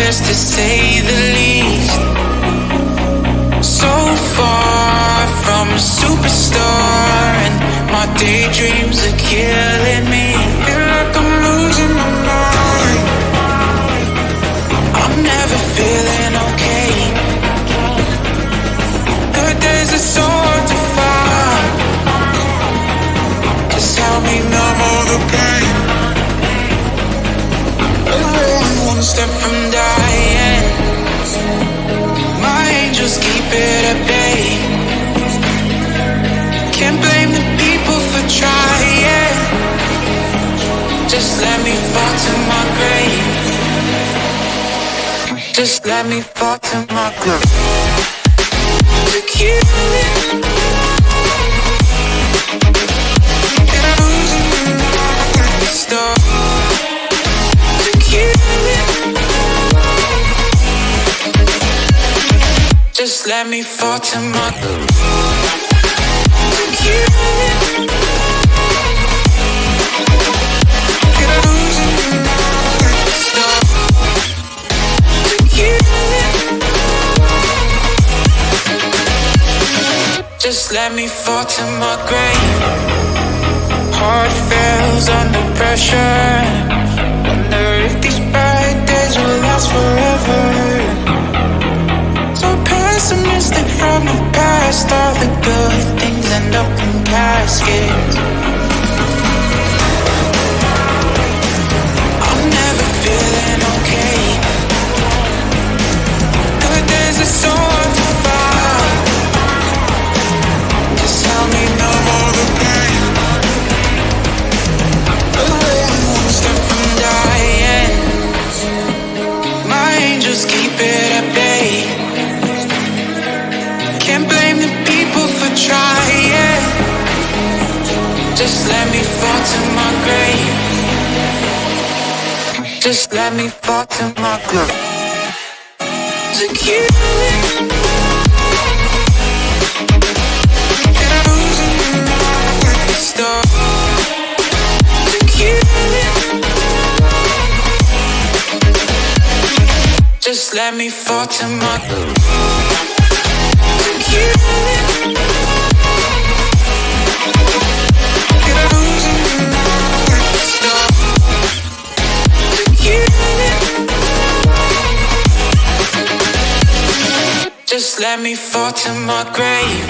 just to say the least. So far from a superstar, and my daydreams are killing me. Feel like I'm losing my mind. I'm never feeling okay. Good days are so hard to find. Just help me numb all the pain. I'm only one step from dying. My angels keep it at bay. Can't blame the people for trying. Just let me fall to my grave. Just let me fall to my grave. To kill it. And I'm losing my stuff. To kill it. Just let me fall to my grave. To kill it. And I'm losing my stuff. To kill it. Just let me fall to my grave. Heart fails under pressure. Wonder if these bad days will last forever. So pessimistic from the past. All the good things end up in caskets. I'm never feeling okay. Good days are so hard to find. Just help me numb all the pain. One step from dying. My angels keep it at bay. Can't blame the people for trying. Just let me fall to my grave. Just let me fall to my grave. To kill it. And I'm losing my stuff. To kill it. Just let me fall to my grave. To kill it. And I'm losing my stuff. To kill it. Just let me fall to my grave.